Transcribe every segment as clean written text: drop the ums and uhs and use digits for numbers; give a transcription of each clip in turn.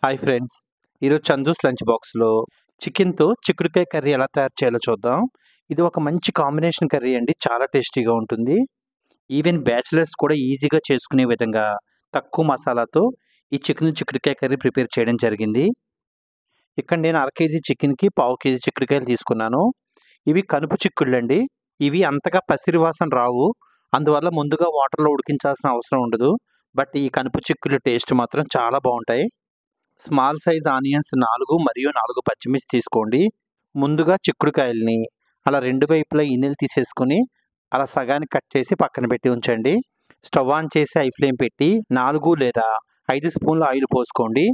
Hi friends, ఈరోజు Chandu's lunch బాక్స్లో చికెన్తో చిక్కుడుకాయ కర్రీ ఎలా తయారు చేయాలో చూద్దాం. ఇది ఒక మంచి కాంబినేషన్ కర్రీ అండి. చాలా టేస్టీగా ఉంటుంది. ఈవెన్ బ్యాచిలర్స్ కూడా ఈజీగా చేసుకునే విధంగా తక్కువ మసాలాతో ఈ చిక్కుడుకాయ కర్రీ ప్రిపేర్ చేయడం జరిగింది. ఇక్కడ నేను అర కేజీ చికెన్కి పావు కేజీ చిక్కుడుకాయలు తీసుకున్నాను. ఇవి కనుపు చిక్కుళ్ళండి. ఇవి అంతగా పసిరి వాసన రావు. అందువల్ల ముందుగా వాటర్లో ఉడికించాల్సిన అవసరం ఉండదు. బట్ ఈ కనుపు చిక్కుళ్ళు టేస్ట్ మాత్రం చాలా బాగుంటాయి. స్మాల్ సైజ్ ఆనియన్స్ 4 మరియు 4 పచ్చిమిర్చి తీసుకోండి. ముందుగా చిక్కుడుకాయల్ని అలా రెండు వైపులా ఈనెలు తీసేసుకొని అలా సగానికి కట్ చేసి పక్కన పెట్టి ఉంచండి. స్టవ్ ఆన్ చేసి హై ఫ్లేమ్ పెట్టి 4 లేదా 5 స్పూన్ల ఆయిల్ పోసుకోండి.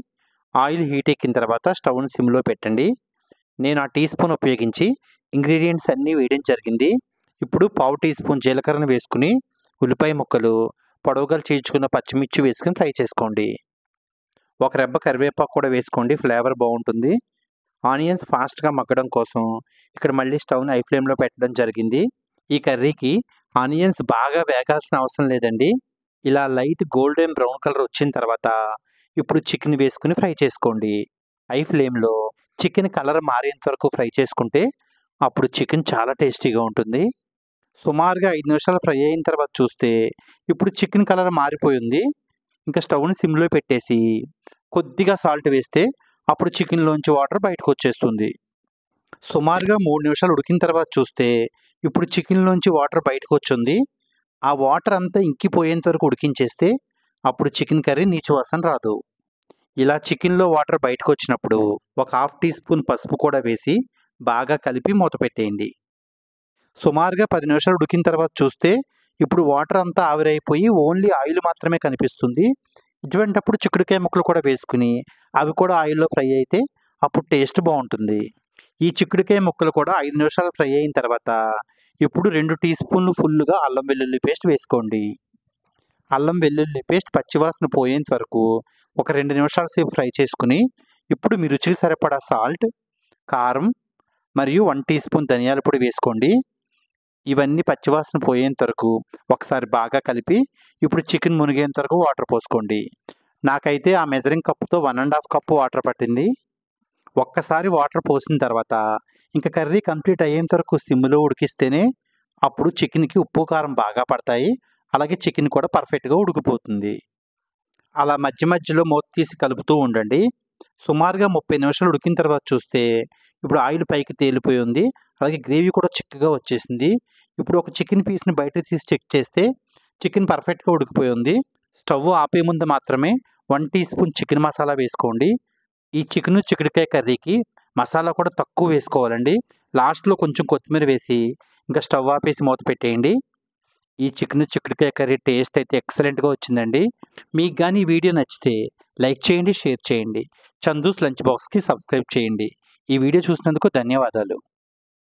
ఆయిల్ హీట్ ఎక్కిన తర్వాత స్టవ్ను సిమ్లో పెట్టండి. నేను ఆ టీ స్పూన్ ఉపయోగించి ఇంగ్రీడియంట్స్ అన్నీ వేయడం జరిగింది. ఇప్పుడు పావు టీ స్పూన్ జీలకర్రను వేసుకుని ఉల్లిపాయ ముక్కలు, పొడవుగా చీల్చుకున్న పచ్చిమిర్చి వేసుకుని ఫ్రై చేసుకోండి. ఒక రెబ్బ కరివేపాకు కూడా వేసుకోండి, ఫ్లేవర్ బాగుంటుంది. ఆనియన్స్ ఫాస్ట్గా మగ్గడం కోసం ఇక్కడ మళ్ళీ స్టవ్ని హై ఫ్లేమ్లో పెట్టడం జరిగింది. ఈ కర్రీకి ఆనియన్స్ బాగా వేగాల్సిన అవసరం లేదండి. ఇలా లైట్ గోల్డెన్ బ్రౌన్ కలర్ వచ్చిన తర్వాత ఇప్పుడు చికెన్ వేసుకుని ఫ్రై చేసుకోండి. హై ఫ్లేమ్లో చికెన్ కలర్ మారేంత వరకు ఫ్రై చేసుకుంటే అప్పుడు చికెన్ చాలా టేస్టీగా ఉంటుంది. సుమారుగా 5 నిమిషాలు ఫ్రై అయిన తర్వాత చూస్తే ఇప్పుడు చికెన్ కలర్ మారిపోయింది. ఇంకా స్టవ్ని సిమ్లో పెట్టేసి కొద్దిగా సాల్ట్ వేస్తే అప్పుడు చికెన్లోంచి వాటర్ బయటకు వచ్చేస్తుంది. సుమారుగా 3 నిమిషాలు ఉడికిన తర్వాత చూస్తే ఇప్పుడు చికెన్లోంచి వాటర్ బయటకు వచ్చింది. ఆ వాటర్ అంతా ఇంకిపోయేంత వరకు ఉడికించేస్తే అప్పుడు చికెన్ కర్రీ నీచు వాసన రాదు. ఇలా చికెన్లో వాటర్ బయటకు వచ్చినప్పుడు ఒక హాఫ్ టీ స్పూన్ పసుపు కూడా వేసి బాగా కలిపి మూత పెట్టేయండి. సుమారుగా 10 నిమిషాలు ఉడికిన తర్వాత చూస్తే ఇప్పుడు వాటర్ అంతా ఆవిరైపోయి ఓన్లీ ఆయిల్ మాత్రమే కనిపిస్తుంది. ఇటువంటప్పుడు చిక్కుడుకాయ ముక్కలు కూడా వేసుకుని అవి కూడా ఆయిల్లో ఫ్రై అయితే అప్పుడు టేస్ట్ బాగుంటుంది. ఈ చిక్కుడుకాయ ముక్కలు కూడా 5 నిమిషాలు ఫ్రై అయిన తర్వాత ఇప్పుడు 2 టీ స్పూన్లు ఫుల్లుగా అల్లం వెల్లుల్లి పేస్ట్ వేసుకోండి. అల్లం వెల్లుల్లి పేస్ట్ పచ్చివాసన పోయేంత వరకు ఒక 2 నిమిషాల సేపు ఫ్రై చేసుకుని ఇప్పుడు మీ రుచికి సరిపడా సాల్ట్, కారం మరియు 1 టీ స్పూన్ ధనియాల పొడి వేసుకోండి. ఇవన్నీ పచ్చివాసన పోయేంత వరకు ఒకసారి బాగా కలిపి ఇప్పుడు చికెన్ మునిగేంత వరకు వాటర్ పోసుకోండి. నాకైతే ఆ మెజరింగ్ కప్పుతో 1½ కప్పు వాటర్ పట్టింది. ఒక్కసారి వాటర్ పోసిన తర్వాత ఇంకా కర్రీ కంప్లీట్ అయ్యేంత వరకు సిమ్లో ఉడికిస్తేనే అప్పుడు చికెన్కి ఉప్పు కారం బాగా పడతాయి. అలాగే చికెన్ కూడా పర్ఫెక్ట్గా ఉడికిపోతుంది. అలా మధ్య మధ్యలో మూత తీసి కలుపుతూ ఉండండి. సుమారుగా 30 నిమిషాలు ఉడికిన తర్వాత చూస్తే ఇప్పుడు ఆయిల్ పైకి తేలిపోయి ఉంది. అలాగే గ్రేవీ కూడా చిక్కగా వచ్చేసింది. ఇప్పుడు ఒక చికెన్ పీస్ని బయట తీసి చెక్ చేస్తే చికెన్ పర్ఫెక్ట్గా ఉడికిపోయి ఉంది. స్టవ్ ఆపే ముందు మాత్రమే 1 టీ స్పూన్ చికెన్ మసాలా వేసుకోండి. ఈ చిక్కుడుకాయ కర్రీకి మసాలా కూడా తక్కువ వేసుకోవాలండి. లాస్ట్లో కొంచెం కొత్తిమీర వేసి ఇంకా స్టవ్ ఆపేసి మూత పెట్టేయండి. ఈ చిక్కుడుకాయ కర్రీ టేస్ట్ అయితే ఎక్సలెంట్గా వచ్చిందండి. మీకు కానీ ఈ వీడియో నచ్చితే లైక్ చేయండి, షేర్ చేయండి. చందూస్ లంచ్ బాక్స్కి సబ్స్క్రైబ్ చేయండి. ఈ వీడియో చూసినందుకు ధన్యవాదాలు.